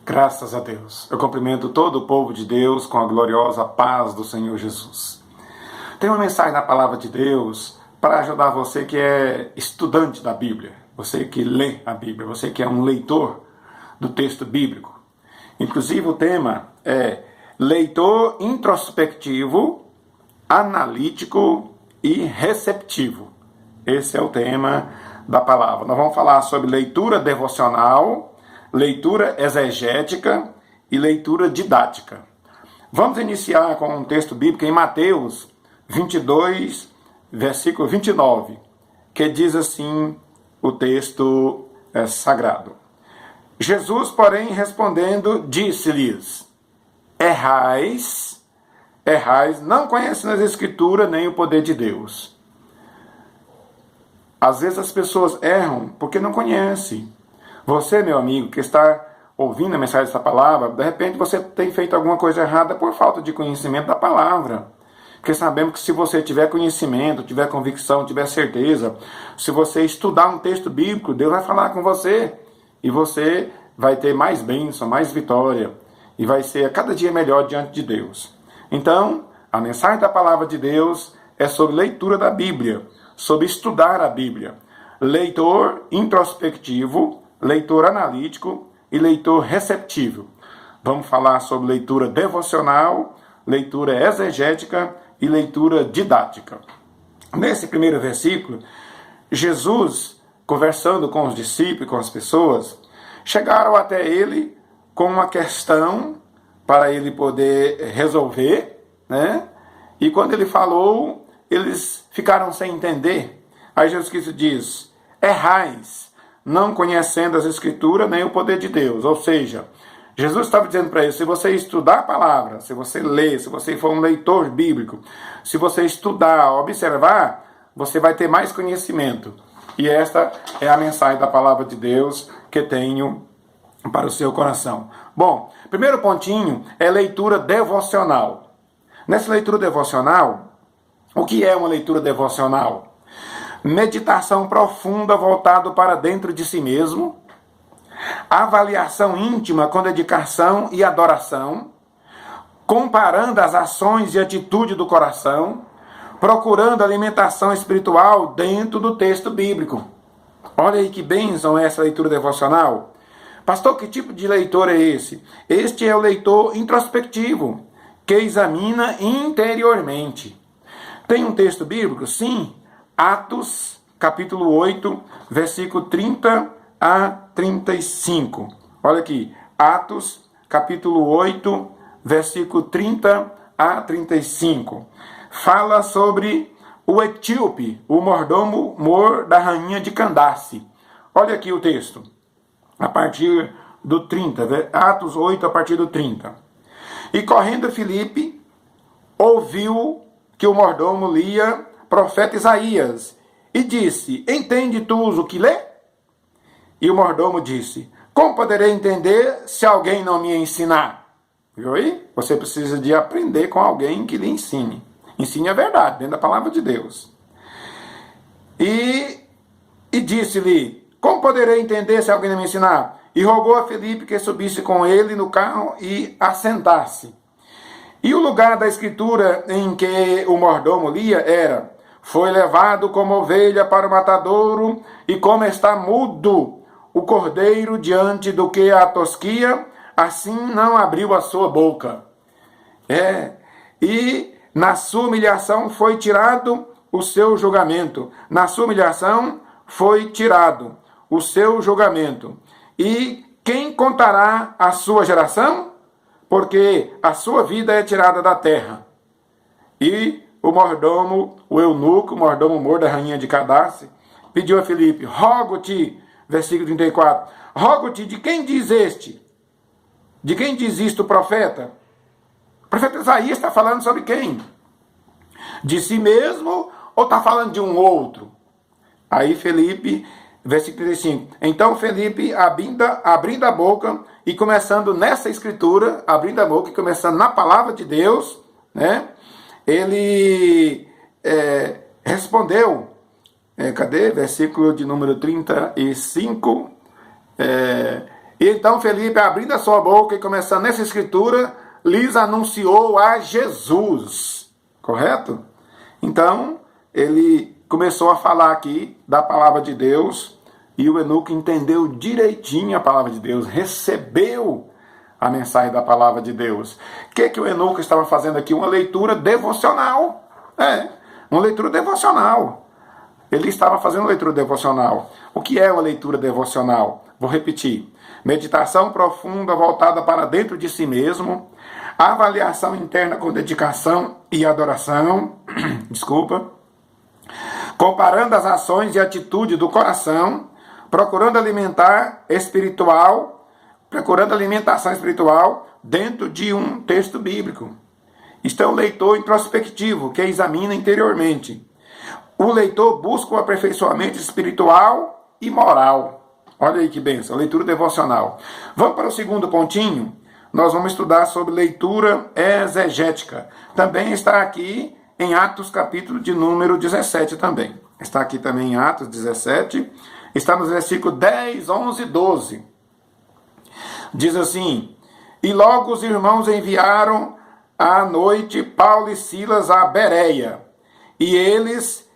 Graças a Deus. Eu cumprimento todo o povo de Deus com a gloriosa paz do Senhor Jesus. Tem uma mensagem na palavra de Deus para ajudar você que é estudante da Bíblia, você que lê a Bíblia, você que é um leitor do texto bíblico. Inclusive o tema é leitor introspectivo, analítico e receptivo. Esse é o tema da palavra. Nós vamos falar sobre leitura devocional, leitura exegética e leitura didática. Vamos iniciar com um texto bíblico em Mateus 22, versículo 29, que diz assim o texto sagrado. Jesus, porém, respondendo, disse-lhes: Errais, não conhecendo as Escrituras nem o poder de Deus. Às vezes as pessoas erram porque não conhecem. Você, meu amigo, que está ouvindo a mensagem dessa palavra, de repente você tem feito alguma coisa errada por falta de conhecimento da palavra. Porque sabemos que se você tiver conhecimento, tiver convicção, tiver certeza, se você estudar um texto bíblico, Deus vai falar com você. E você vai ter mais bênção, mais vitória. E vai ser a cada dia melhor diante de Deus. Então, a mensagem da palavra de Deus é sobre leitura da Bíblia, sobre estudar a Bíblia. Leitor introspectivo, leitor analítico e leitor receptivo. Vamos falar sobre leitura devocional, leitura exegética e leitura didática. Nesse primeiro versículo, Jesus, conversando com os discípulos, com as pessoas, chegaram até ele com uma questão para ele poder resolver, né? E quando ele falou, eles ficaram sem entender. Aí Jesus Cristo diz: errais, não conhecendo as Escrituras nem o poder de Deus. Ou seja, Jesus estava dizendo para eles: se você estudar a palavra, se você ler, se você for um leitor bíblico, se você estudar, observar, você vai ter mais conhecimento. E esta é a mensagem da palavra de Deus que tenho para o seu coração. Bom, primeiro pontinho é leitura devocional. Nessa leitura devocional, o que é uma leitura devocional? Meditação profunda voltada para dentro de si mesmo, avaliação íntima com dedicação e adoração, comparando as ações e atitude do coração, procurando alimentação espiritual dentro do texto bíblico. Olha aí que bênção essa leitura devocional. Pastor, que tipo de leitor é esse? Este é o leitor introspectivo, que examina interiormente. Tem um texto bíblico? Sim. Atos, capítulo 8, versículo 30 a 35. Olha aqui, Atos, capítulo 8, versículo 30 a 35. Fala sobre o etíope, o mordomo-mor da rainha de Candace. Olha aqui o texto, a partir do 30, Atos 8, a partir do 30. E correndo Filipe, ouviu que o mordomo lia profeta Isaías, e disse: entende tu o que lê? E o mordomo disse: como poderei entender se alguém não me ensinar? Viu aí? Você precisa de aprender com alguém que lhe ensine. Ensine a verdade, dentro da palavra de Deus. E disse-lhe: como poderei entender se alguém não me ensinar? E rogou a Filipe que subisse com ele no carro e assentasse. E o lugar da escritura em que o mordomo lia era: foi levado como ovelha para o matadouro, e como está mudo o cordeiro diante do que a tosquia, assim não abriu a sua boca. E na sua humilhação foi tirado o seu julgamento. Na sua humilhação foi tirado o seu julgamento. E quem contará a sua geração? Porque a sua vida é tirada da terra. E o mordomo, o eunuco, o mordomo-mor da rainha de Candace, pediu a Filipe: rogo-te, versículo 34, rogo-te, de quem diz este? De quem diz isto o profeta? O profeta Isaías está falando sobre quem? De si mesmo ou está falando de um outro? Aí Filipe, versículo 35, então Filipe, abrindo a boca e começando nessa escritura, abrindo a boca e começando na palavra de Deus, né? Ele respondeu, cadê? Versículo de número 35, E então Felipe, abrindo a sua boca e começando nessa escritura, lhes anunciou a Jesus. Correto? Então, ele começou a falar aqui da palavra de Deus e o eunuco entendeu direitinho a palavra de Deus, recebeu a mensagem da palavra de Deus. O que o eunuco estava fazendo aqui? Uma leitura devocional. Uma leitura devocional. Ele estava fazendo uma leitura devocional. O que é uma leitura devocional? Vou repetir. Meditação profunda voltada para dentro de si mesmo, avaliação interna com dedicação e adoração, comparando as ações e atitudes do coração, procurando alimentação espiritual dentro de um texto bíblico. Isto é o leitor introspectivo, que examina interiormente. O leitor busca o aperfeiçoamento espiritual e moral. Olha aí que bênção, leitura devocional. Vamos para o segundo pontinho. Nós vamos estudar sobre leitura exegética. Também está aqui em Atos, capítulo de número 17 também. Está aqui também em Atos 17. Está nos versículos 10, 11 e 12. Diz assim: E logo os irmãos enviaram à noite Paulo e Silas a Bereia. E eles,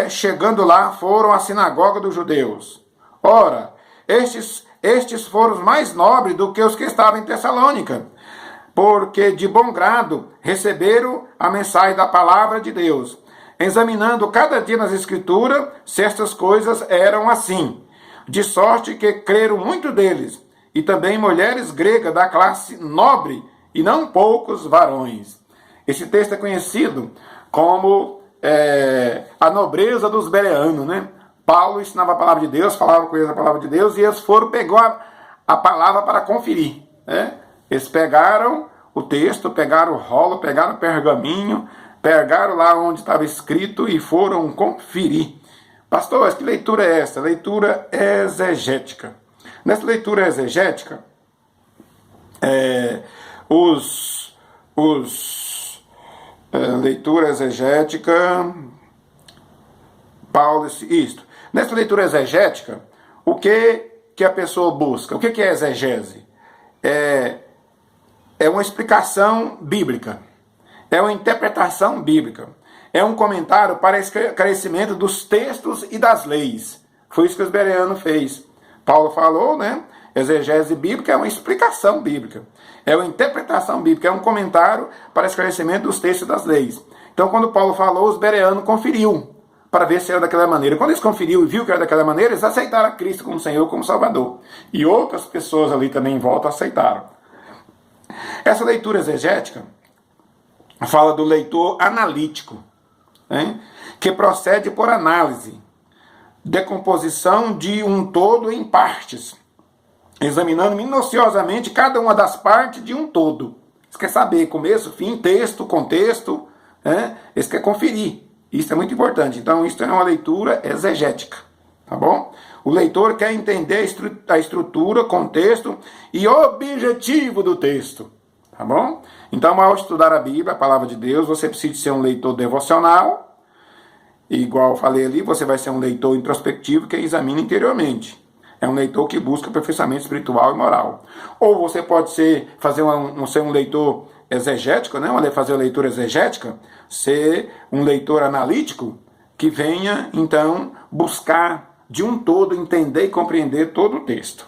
chegando lá, foram à sinagoga dos judeus. Ora, estes foram os mais nobres do que os que estavam em Tessalônica, porque de bom grado receberam a mensagem da palavra de Deus, examinando cada dia nas Escrituras se estas coisas eram assim, de sorte que creram muito deles, e também mulheres gregas da classe nobre, e não poucos varões. Esse texto é conhecido como a nobreza dos bereanos, né? Paulo ensinava a palavra de Deus, falava com eles a palavra de Deus, e eles pegou a palavra para conferir, né? Eles pegaram o texto, pegaram o rolo, pegaram o pergaminho, pegaram lá onde estava escrito e foram conferir. Pastor, que leitura é essa? Leitura exegética. Nessa leitura exegética, leitura exegética, Paulo, isto. Nessa leitura exegética, o que a pessoa busca? O que é exegese? É uma explicação bíblica, é uma interpretação bíblica, é um comentário para esclarecimento dos textos e das leis. Foi isso que os bereanos fez. Paulo falou, né? Exegese bíblica é uma explicação bíblica, é uma interpretação bíblica, é um comentário para esclarecimento dos textos e das leis. Então, quando Paulo falou, os bereanos conferiu para ver se era daquela maneira. Quando eles conferiu e viu que era daquela maneira, eles aceitaram a Cristo como Senhor, como Salvador. E outras pessoas ali também em volta aceitaram. Essa leitura exegética fala do leitor analítico, né, que procede por análise, decomposição de um todo em partes, examinando minuciosamente cada uma das partes de um todo. Você quer saber começo, fim, texto, contexto, né? Você quer conferir. Isso é muito importante. Então, isso é uma leitura exegética, tá bom? O leitor quer entender a estrutura, contexto e objetivo do texto, tá bom? Então, ao estudar a Bíblia, a palavra de Deus, você precisa ser um leitor devocional. E, igual eu falei ali, você vai ser um leitor introspectivo que examina interiormente. É um leitor que busca aperfeiçoamento espiritual e moral. Ou você pode ser um leitor exegético, né? Fazer a leitura exegética, ser um leitor analítico que venha, então, buscar de um todo, entender e compreender todo o texto.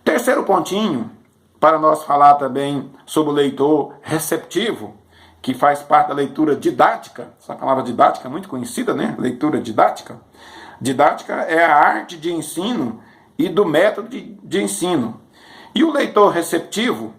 Terceiro pontinho, para nós falar também sobre o leitor receptivo, que faz parte da leitura didática. Essa palavra didática é muito conhecida, né? Leitura didática. Didática é a arte de ensino e do método de ensino. E o leitor receptivo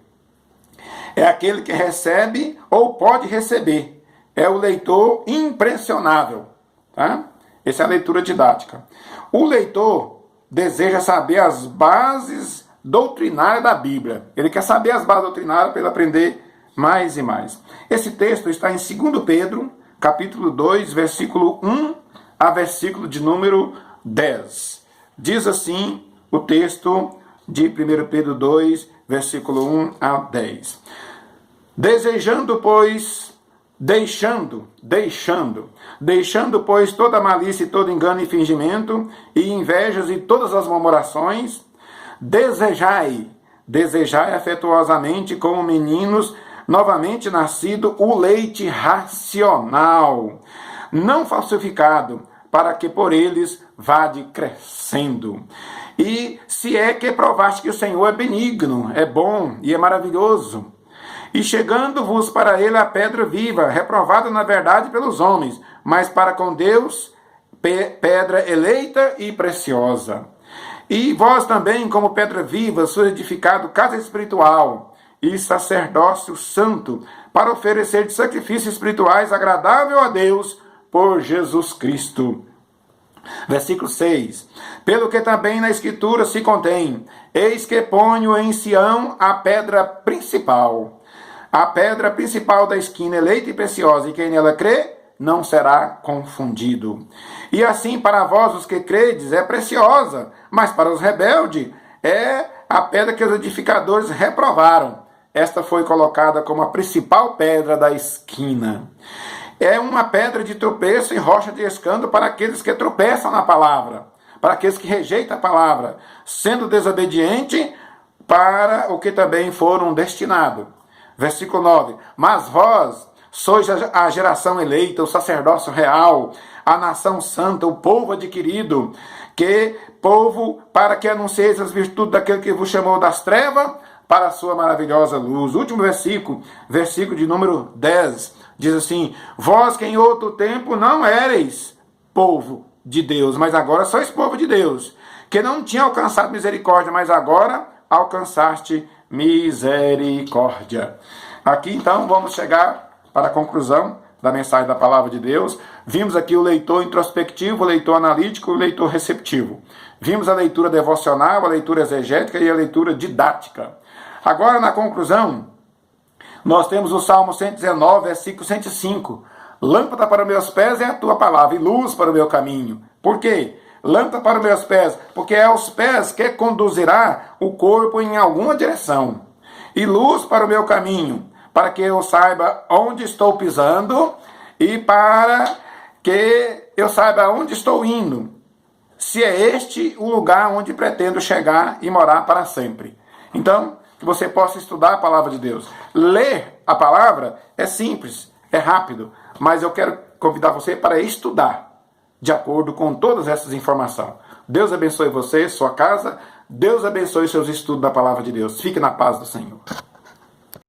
é aquele que recebe ou pode receber. É o leitor impressionável. Tá? Essa é a leitura didática. O leitor deseja saber as bases doutrinárias da Bíblia. Ele quer saber as bases doutrinárias para ele aprender mais e mais. Esse texto está em 2 Pedro, capítulo 2, versículo 1 a versículo de número 10. Diz assim o texto de 1 Pedro 2, versículo 1 a 10. Deixando, pois, toda malícia e todo engano e fingimento, e invejas e todas as murmurações, desejai afetuosamente como meninos novamente nascido o leite racional, não falsificado, para que por eles vade crescendo. E se é que provaste que o Senhor é benigno, é bom e é maravilhoso, e chegando-vos para ele a pedra viva, reprovada na verdade pelos homens, mas para com Deus, pedra eleita e preciosa. E vós também, como pedra viva, sois edificado casa espiritual e sacerdócio santo, para oferecer de sacrifícios espirituais agradável a Deus por Jesus Cristo. Versículo 6. Pelo que também na Escritura se contém: eis que ponho em Sião a pedra principal da esquina, eleita e preciosa, e quem nela crê não será confundido. E assim para vós os que credes é preciosa, mas para os rebeldes é a pedra que os edificadores reprovaram. Esta foi colocada como a principal pedra da esquina. É uma pedra de tropeço e rocha de escândalo para aqueles que tropeçam na palavra, para aqueles que rejeitam a palavra, sendo desobediente para o que também foram destinados. Versículo 9. Mas vós sois a geração eleita, o sacerdócio real, a nação santa, o povo adquirido, povo para que anuncieis as virtudes daquele que vos chamou das trevas para a sua maravilhosa luz. O último versículo de número 10, diz assim: vós que em outro tempo não éreis povo de Deus, mas agora sois povo de Deus, que não tinha alcançado misericórdia, mas agora alcançaste misericórdia. Aqui então vamos chegar para a conclusão da mensagem da palavra de Deus. Vimos aqui o leitor introspectivo, o leitor analítico e o leitor receptivo. Vimos a leitura devocional, a leitura exegética e a leitura didática. Agora, na conclusão, nós temos o Salmo 119, versículo 105. Lâmpada para meus pés é a tua palavra e luz para o meu caminho. Por quê? Lâmpada para os meus pés, porque é os pés que conduzirá o corpo em alguma direção. E luz para o meu caminho, para que eu saiba onde estou pisando e para que eu saiba onde estou indo. Se é este o lugar onde pretendo chegar e morar para sempre. Então, que você possa estudar a palavra de Deus. Ler a palavra é simples, é rápido, mas eu quero convidar você para estudar de acordo com todas essas informações. Deus abençoe você, sua casa. Deus abençoe seus estudos da palavra de Deus. Fique na paz do Senhor.